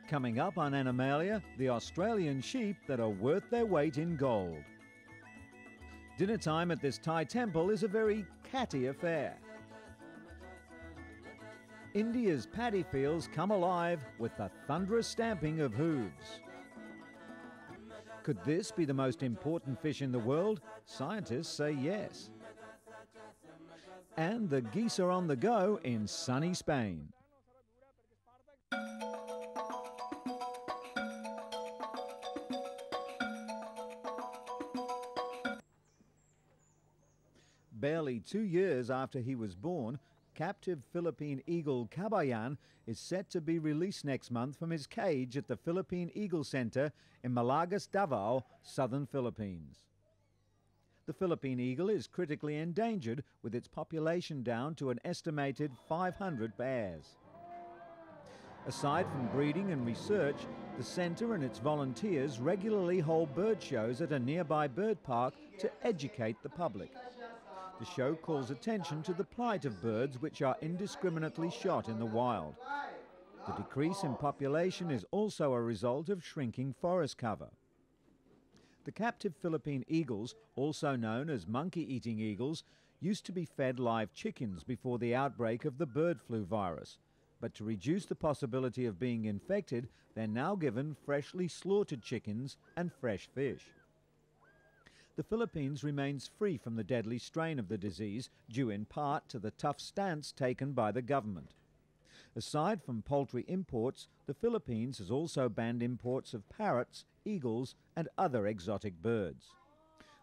Coming up on Animalia, the Australian sheep that are worth their weight in gold. Dinner time at this Thai temple is a very catty affair. India's paddy fields come alive with the thunderous stamping of hooves. Could this be the most important fish in the world? Scientists say yes. And the geese are on the go in sunny Spain. Barely 2 years after he was born, captive Philippine eagle Kabayan is set to be released next month from his cage at the Philippine Eagle Center in Malagas, Davao, southern Philippines. The Philippine eagle is critically endangered, with its population down to an estimated 500 pairs. Aside from breeding and research, the centre and its volunteers regularly hold bird shows at a nearby bird park to educate the public. The show calls attention to the plight of birds which are indiscriminately shot in the wild. The decrease in population is also a result of shrinking forest cover. The captive Philippine eagles, also known as monkey-eating eagles, used to be fed live chickens before the outbreak of the bird flu virus. But to reduce the possibility of being infected, they're now given freshly slaughtered chickens and fresh fish. The Philippines remains free from the deadly strain of the disease, due in part to the tough stance taken by the government. Aside from poultry imports, the Philippines has also banned imports of parrots, eagles, and other exotic birds.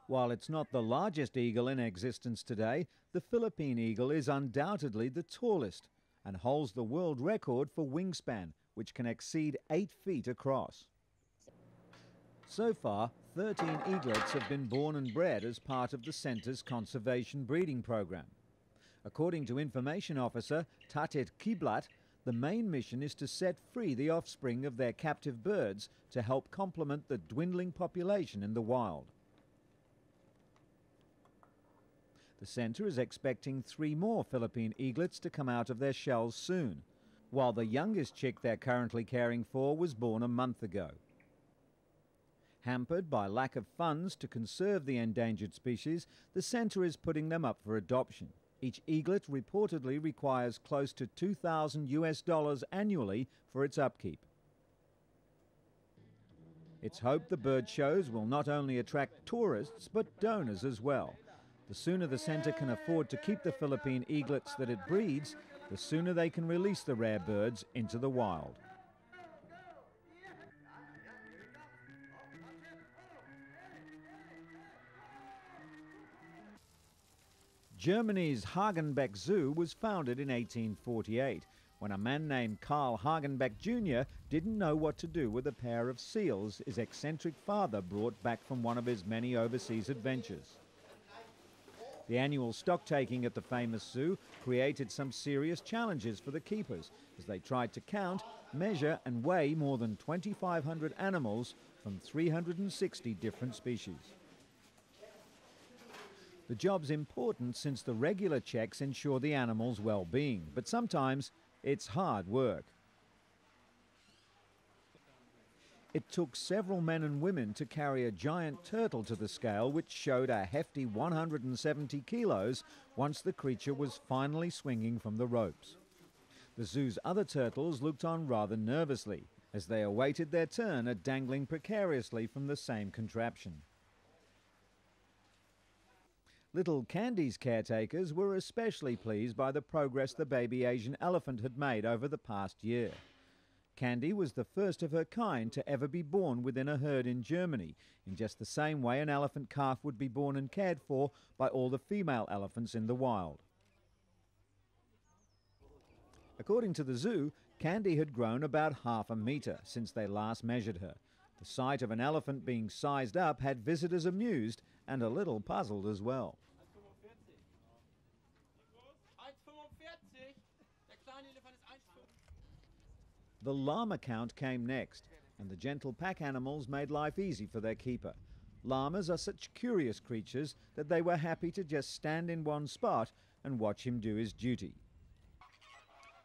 While it's not the largest eagle in existence today, the Philippine eagle is undoubtedly the tallest and holds the world record for wingspan, which can exceed 8 feet across. So far, 13 eaglets have been born and bred as part of the centre's conservation breeding program. According to Information Officer Tatit Kiblat, the main mission is to set free the offspring of their captive birds to help complement the dwindling population in the wild. The centre is expecting 3 more Philippine eaglets to come out of their shells soon, while the youngest chick they're currently caring for was born a month ago. Hampered by lack of funds to conserve the endangered species, the centre is putting them up for adoption. Each eaglet reportedly requires close to $2,000 annually for its upkeep. It's hoped the bird shows will not only attract tourists but donors as well. The sooner the centre can afford to keep the Philippine eaglets that it breeds, the sooner they can release the rare birds into the wild. Germany's Hagenbeck Zoo was founded in 1848, when a man named Karl Hagenbeck Jr. didn't know what to do with a pair of seals his eccentric father brought back from one of his many overseas adventures. The annual stock-taking at the famous zoo created some serious challenges for the keepers as they tried to count, measure and weigh more than 2,500 animals from 360 different species. The job's important since the regular checks ensure the animal's well-being, but sometimes it's hard work. It took several men and women to carry a giant turtle to the scale, which showed a hefty 170 kilos once the creature was finally swinging from the ropes. The zoo's other turtles looked on rather nervously as they awaited their turn at dangling precariously from the same contraption. Little Candy's caretakers were especially pleased by the progress the baby Asian elephant had made over the past year. Candy was the first of her kind to ever be born within a herd in Germany, in just the same way an elephant calf would be born and cared for by all the female elephants in the wild. According to the zoo, Candy had grown about ½ a metre since they last measured her. The sight of an elephant being sized up had visitors amused and a little puzzled as well. The llama count came next, and the gentle pack animals made life easy for their keeper. Llamas are such curious creatures that they were happy to just stand in one spot and watch him do his duty.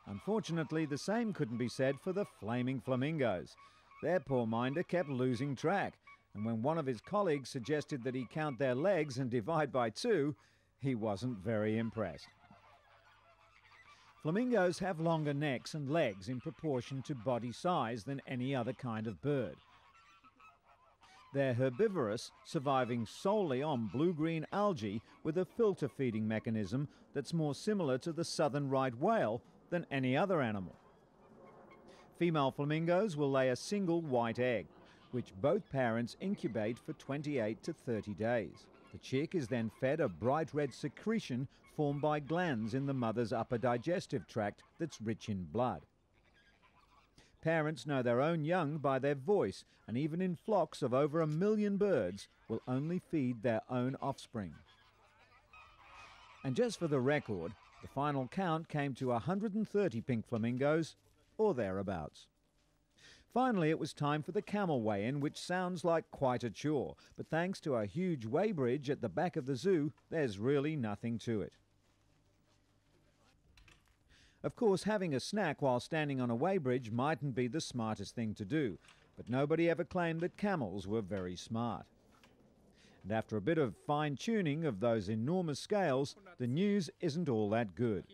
Unfortunately, the same couldn't be said for the flaming flamingos. Their poor minder kept losing track, and when one of his colleagues suggested that he count their legs and divide by 2, he wasn't very impressed. Flamingos have longer necks and legs in proportion to body size than any other kind of bird. They're herbivorous, surviving solely on blue-green algae with a filter feeding mechanism that's more similar to the southern right whale than any other animal. Female flamingos will lay a single white egg, which both parents incubate for 28 to 30 days. The chick is then fed a bright red secretion formed by glands in the mother's upper digestive tract that's rich in blood. Parents know their own young by their voice, and even in flocks of over 1 million birds, will only feed their own offspring. And just for the record, the final count came to 130 pink flamingos, or thereabouts. Finally, it was time for the camel weigh-in, which sounds like quite a chore, but thanks to a huge weighbridge at the back of the zoo, there's really nothing to it. Of course, having a snack while standing on a weighbridge mightn't be the smartest thing to do, but nobody ever claimed that camels were very smart. And after a bit of fine-tuning of those enormous scales, the news isn't all that good.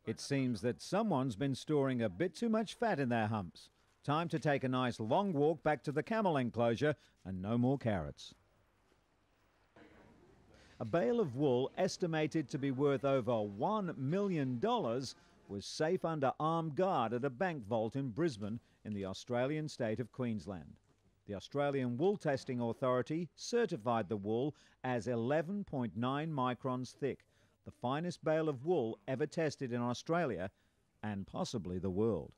It seems that someone's been storing a bit too much fat in their humps. Time to take a nice long walk back to the camel enclosure and no more carrots. A bale of wool estimated to be worth over $1 million was safe under armed guard at a bank vault in Brisbane in the Australian state of Queensland. The Australian Wool Testing Authority certified the wool as 11.9 microns thick, the finest bale of wool ever tested in Australia and possibly the world.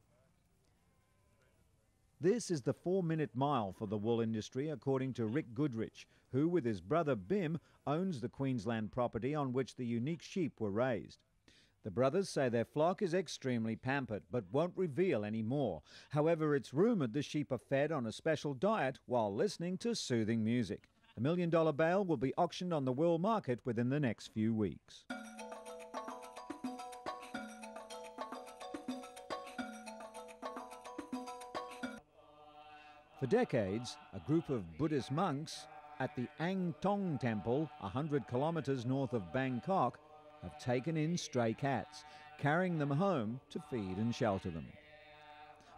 This is the 4-minute mile for the wool industry, according to Rick Goodrich, who, with his brother Bim, owns the Queensland property on which the unique sheep were raised. The brothers say their flock is extremely pampered, but won't reveal any more. However, it's rumoured the sheep are fed on a special diet while listening to soothing music. The $1 million bale will be auctioned on the world market within the next few weeks. For decades, a group of Buddhist monks at the Ang Thong Temple, 100 kilometres north of Bangkok, have taken in stray cats, carrying them home to feed and shelter them.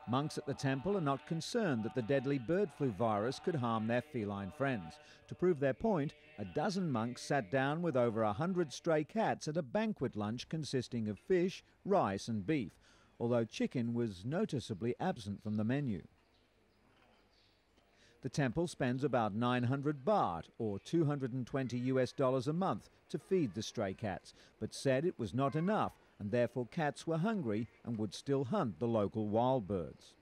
Monks at the temple are not concerned that the deadly bird flu virus could harm their feline friends. To prove their point, a dozen monks sat down with over 100 stray cats at a banquet lunch consisting of fish, rice and beef, although chicken was noticeably absent from the menu. The temple spends about 900 baht, or $220 a month, to feed the stray cats, but said it was not enough, and therefore cats were hungry and would still hunt the local wild birds.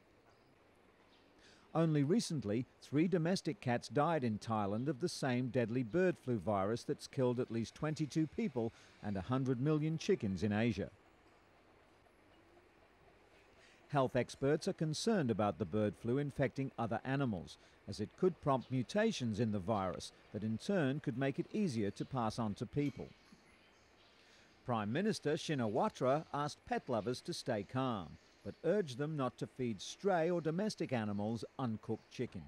Only recently, 3 domestic cats died in Thailand of the same deadly bird flu virus that's killed at least 22 people and 100 million chickens in Asia. Health experts are concerned about the bird flu infecting other animals, as it could prompt mutations in the virus that in turn could make it easier to pass on to people. Prime Minister Shinawatra asked pet lovers to stay calm, but urged them not to feed stray or domestic animals uncooked chicken.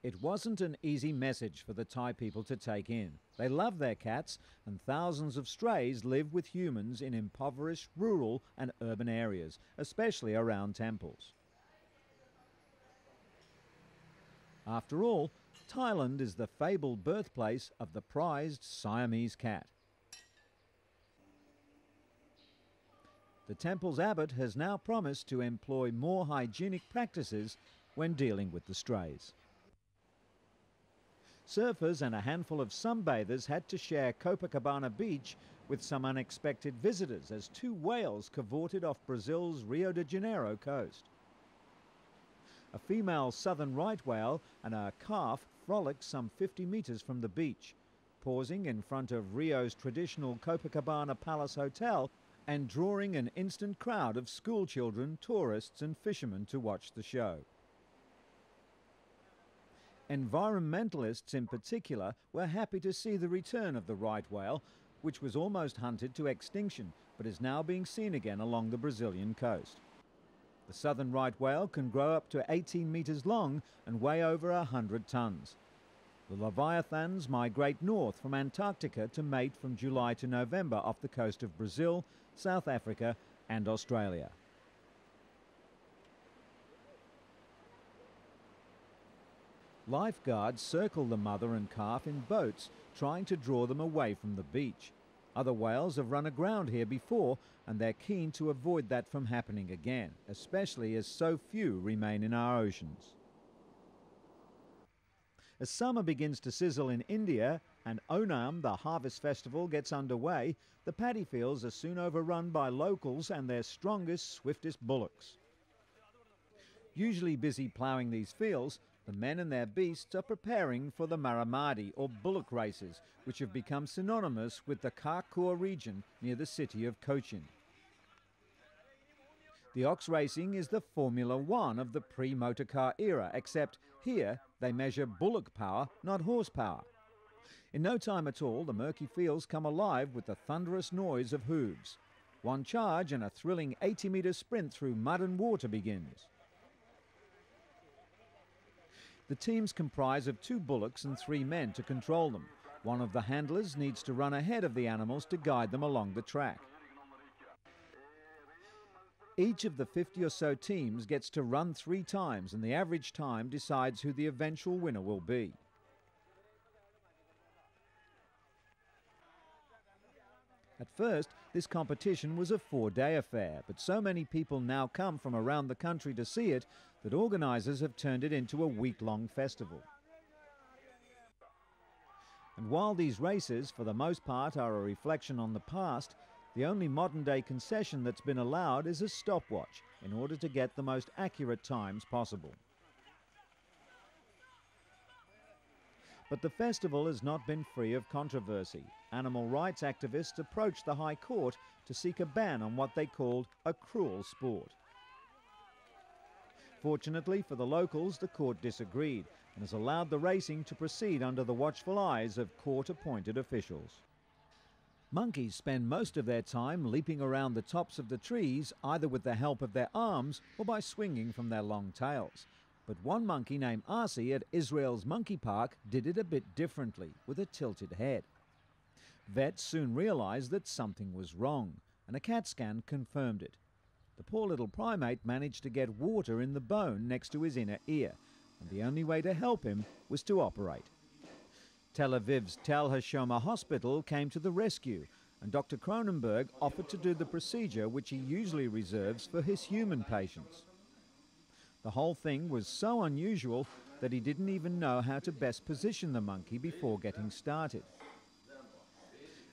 It wasn't an easy message for the Thai people to take in. They love their cats, and thousands of strays live with humans in impoverished rural and urban areas, especially around temples. After all, Thailand is the fabled birthplace of the prized Siamese cat. The temple's abbot has now promised to employ more hygienic practices when dealing with the strays. Surfers and a handful of sunbathers had to share Copacabana Beach with some unexpected visitors as 2 whales cavorted off Brazil's Rio de Janeiro coast. A female southern right whale and a calf frolicked some 50 metres from the beach, pausing in front of Rio's traditional Copacabana Palace Hotel and drawing an instant crowd of schoolchildren, tourists and fishermen to watch the show. Environmentalists in particular were happy to see the return of the right whale, which was almost hunted to extinction but is now being seen again along the Brazilian coast. The southern right whale can grow up to 18 metres long and weigh over 100 tonnes. The leviathans migrate north from Antarctica to mate from July to November off the coast of Brazil, South Africa and Australia. Lifeguards circle the mother and calf in boats, trying to draw them away from the beach. Other whales have run aground here before, and they're keen to avoid that from happening again, especially as so few remain in our oceans. As summer begins to sizzle in India and Onam, the harvest festival, gets underway, the paddy fields are soon overrun by locals and their strongest, swiftest bullocks. Usually busy ploughing these fields, the men and their beasts are preparing for the Maramadi, or bullock races, which have become synonymous with the Karkur region near the city of Cochin. The ox racing is the Formula One of the pre-motor car era, except here they measure bullock power, not horsepower. In no time at all, the murky fields come alive with the thunderous noise of hooves. One charge and a thrilling 80-metre sprint through mud and water begins. The teams comprise of 2 bullocks and 3 men to control them. One of the handlers needs to run ahead of the animals to guide them along the track. Each of the 50 or so teams gets to run 3 times, and the average time decides who the eventual winner will be. At first, this competition was a 4-day affair, but so many people now come from around the country to see it that organisers have turned it into a week-long festival. And while these races, for the most part, are a reflection on the past, the only modern-day concession that's been allowed is a stopwatch in order to get the most accurate times possible. But the festival has not been free of controversy. Animal rights activists approached the High Court to seek a ban on what they called a cruel sport. Fortunately for the locals, the court disagreed and has allowed the racing to proceed under the watchful eyes of court-appointed officials. Monkeys spend most of their time leaping around the tops of the trees, either with the help of their arms or by swinging from their long tails. But one monkey named Arsi at Israel's Monkey Park did it a bit differently, with a tilted head. Vets soon realized that something was wrong, and a CAT scan confirmed it. The poor little primate managed to get water in the bone next to his inner ear, and the only way to help him was to operate. Tel Aviv's Tel Hashoma Hospital came to the rescue, and Dr. Cronenberg offered to do the procedure which he usually reserves for his human patients. The whole thing was so unusual that he didn't even know how to best position the monkey before getting started.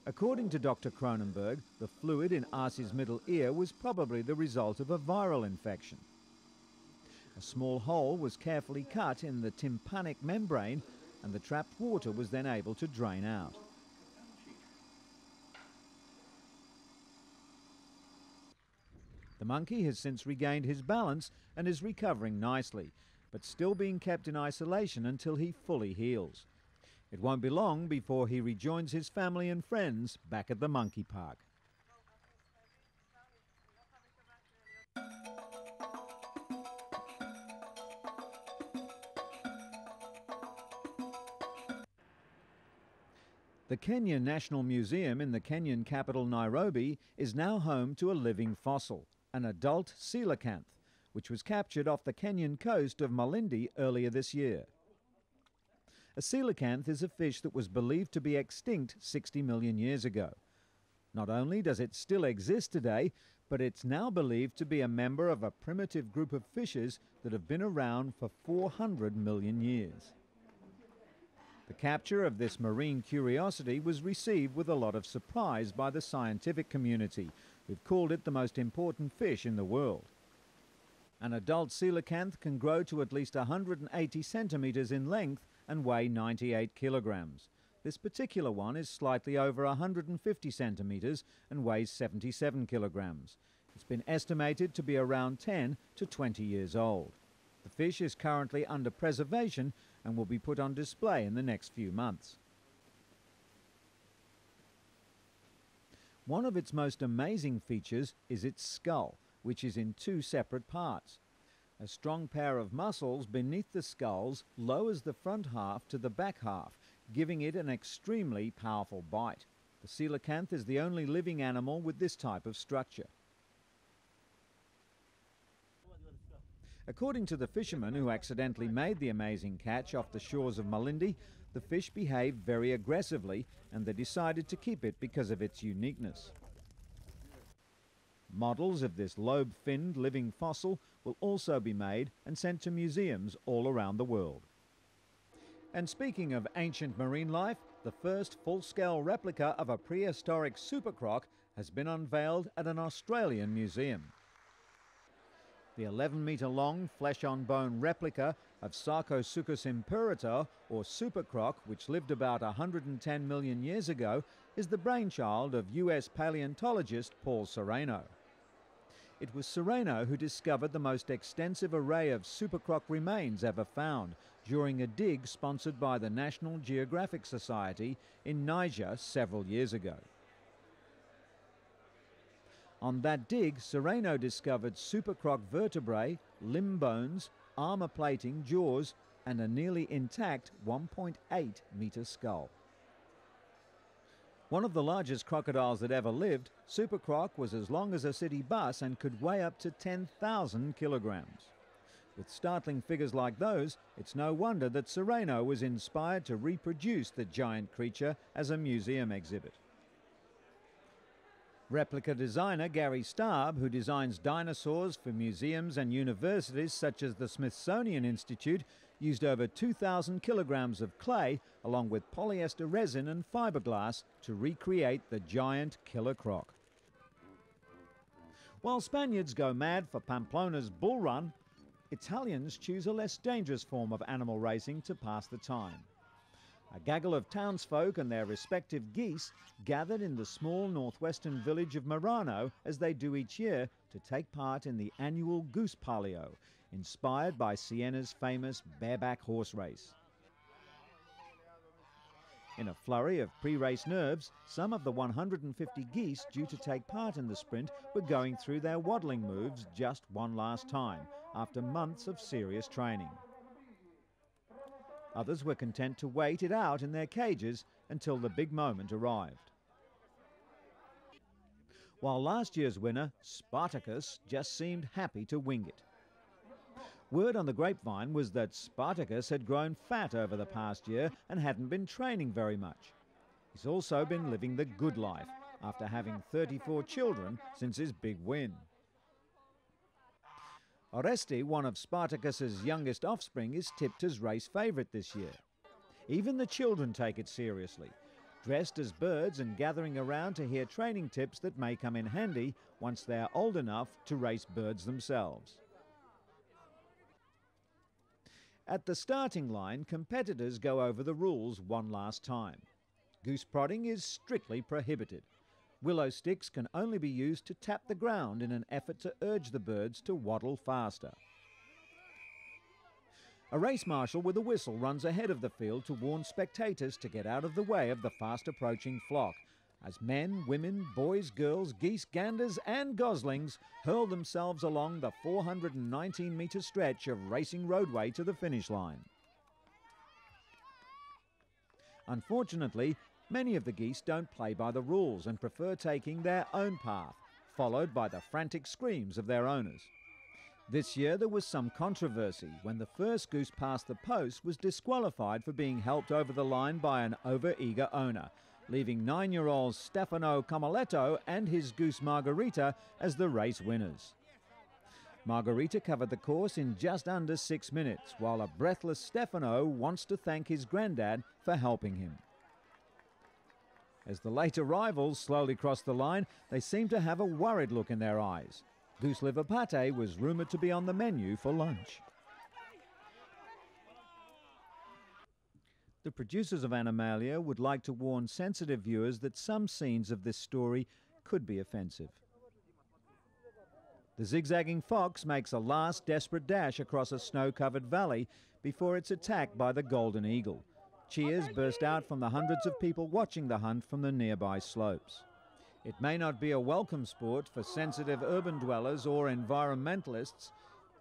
According to Dr. Cronenberg, the fluid in Arsi's middle ear was probably the result of a viral infection. A small hole was carefully cut in the tympanic membrane, and the trapped water was then able to drain out. The monkey has since regained his balance and is recovering nicely, but still being kept in isolation until he fully heals. It won't be long before he rejoins his family and friends back at the monkey park. The Kenya National Museum in the Kenyan capital Nairobi is now home to a living fossil, an adult coelacanth, which was captured off the Kenyan coast of Malindi earlier this year. A coelacanth is a fish that was believed to be extinct 60 million years ago. Not only does it still exist today, but it's now believed to be a member of a primitive group of fishes that have been around for 400 million years. The capture of this marine curiosity was received with a lot of surprise by the scientific community, who've called it the most important fish in the world. An adult coelacanth can grow to at least 180 centimetres in length and weigh 98 kilograms. This particular one is slightly over 150 centimetres and weighs 77 kilograms. It's been estimated to be around 10 to 20 years old. The fish is currently under preservation and will be put on display in the next few months. One of its most amazing features is its skull, which is in two separate parts. A strong pair of muscles beneath the skulls lowers the front half to the back half, giving it an extremely powerful bite. The coelacanth is the only living animal with this type of structure. According to the fisherman who accidentally made the amazing catch off the shores of Malindi, the fish behaved very aggressively and they decided to keep it because of its uniqueness. Models of this lobe-finned living fossil will also be made and sent to museums all around the world. And speaking of ancient marine life, the first full-scale replica of a prehistoric supercroc has been unveiled at an Australian museum. The 11-metre-long flesh-on-bone replica of Sarcosuchus imperator, or supercroc, which lived about 110 million years ago, is the brainchild of US paleontologist Paul Sereno. It was Sereno who discovered the most extensive array of supercroc remains ever found during a dig sponsored by the National Geographic Society in Niger several years ago. On that dig, Sereno discovered supercroc vertebrae, limb bones, armour plating, jaws, and a nearly intact 1.8-metre skull. One of the largest crocodiles that ever lived, Supercroc was as long as a city bus and could weigh up to 10,000 kilograms. With startling figures like those, it's no wonder that Sereno was inspired to reproduce the giant creature as a museum exhibit. Replica designer Gary Starb, who designs dinosaurs for museums and universities such as the Smithsonian Institute, used over 2,000 kilograms of clay along with polyester resin and fiberglass to recreate the giant killer croc. While Spaniards go mad for Pamplona's bull run, Italians choose a less dangerous form of animal racing to pass the time. A gaggle of townsfolk and their respective geese gathered in the small northwestern village of Murano, as they do each year, to take part in the annual Goose Palio, inspired by Siena's famous bareback horse race. In a flurry of pre-race nerves, some of the 150 geese due to take part in the sprint were going through their waddling moves just one last time, after months of serious training. Others were content to wait it out in their cages until the big moment arrived. While last year's winner, Spartacus, just seemed happy to wing it. Word on the grapevine was that Spartacus had grown fat over the past year and hadn't been training very much. He's also been living the good life after having 34 children since his big win. Oreste, one of Spartacus's youngest offspring, is tipped as race favourite this year. Even the children take it seriously, dressed as birds and gathering around to hear training tips that may come in handy once they are old enough to race birds themselves. At the starting line, competitors go over the rules one last time. Goose prodding is strictly prohibited. Willow sticks can only be used to tap the ground in an effort to urge the birds to waddle faster. A race marshal with a whistle runs ahead of the field to warn spectators to get out of the way of the fast-approaching flock, as men, women, boys, girls, geese, ganders and goslings hurl themselves along the 419-metre stretch of racing roadway to the finish line. Unfortunately, many of the geese don't play by the rules and prefer taking their own path, followed by the frantic screams of their owners. This year there was some controversy when the first goose past the post was disqualified for being helped over the line by an over-eager owner, leaving 9-year-old Stefano Comoletto and his goose Margarita as the race winners. Margarita covered the course in just under 6 minutes, while a breathless Stefano wants to thank his granddad for helping him. As the late arrivals slowly crossed the line, they seemed to have a worried look in their eyes. Goose liver pate was rumoured to be on the menu for lunch. The producers of Animalia would like to warn sensitive viewers that some scenes of this story could be offensive. The zigzagging fox makes a last desperate dash across a snow-covered valley before it's attacked by the golden eagle. Cheers burst out from the hundreds of people watching the hunt from the nearby slopes. It may not be a welcome sport for sensitive urban dwellers or environmentalists,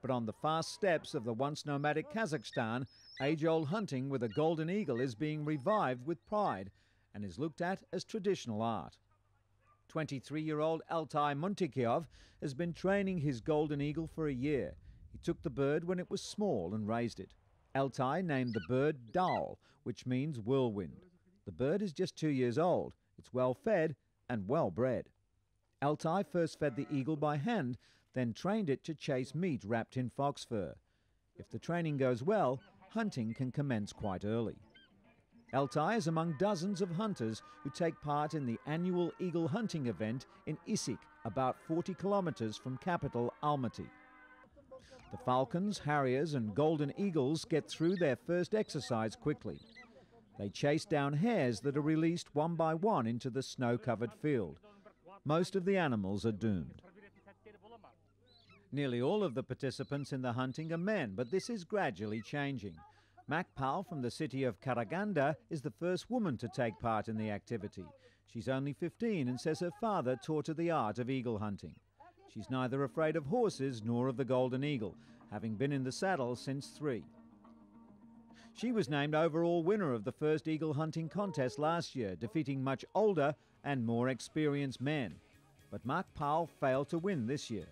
but on the fast steppes of the once nomadic Kazakhstan, age-old hunting with a golden eagle is being revived with pride and is looked at as traditional art. 23-year-old Altai Muntikiov has been training his golden eagle for a year. He took the bird when it was small and raised it. Altai named the bird Daul, which means whirlwind. The bird is just 2 years old. It's well fed and well bred. Altai first fed the eagle by hand, then trained it to chase meat wrapped in fox fur. If the training goes well, hunting can commence quite early. Altai is among dozens of hunters who take part in the annual eagle hunting event in Issyk, about 40 kilometers from capital Almaty. The falcons, harriers and golden eagles get through their first exercise quickly. They chase down hares that are released one by one into the snow-covered field. Most of the animals are doomed. Nearly all of the participants in the hunting are men, but this is gradually changing. Makpal from the city of Karaganda is the first woman to take part in the activity. She's only 15 and says her father taught her the art of eagle hunting. She's neither afraid of horses nor of the golden eagle, having been in the saddle since 3. She was named overall winner of the first eagle hunting contest last year, defeating much older and more experienced men. But Makpal failed to win this year.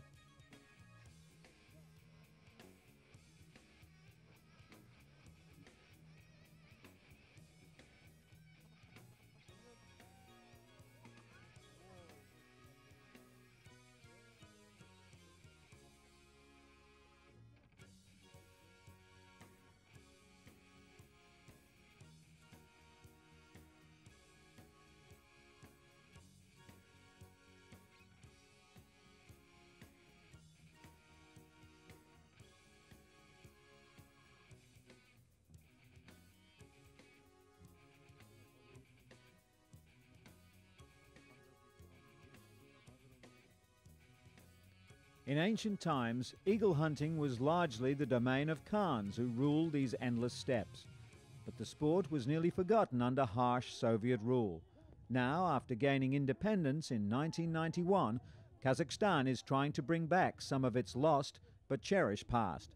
In ancient times, eagle hunting was largely the domain of Khans who ruled these endless steppes. But the sport was nearly forgotten under harsh Soviet rule. Now, after gaining independence in 1991, Kazakhstan is trying to bring back some of its lost but cherished past.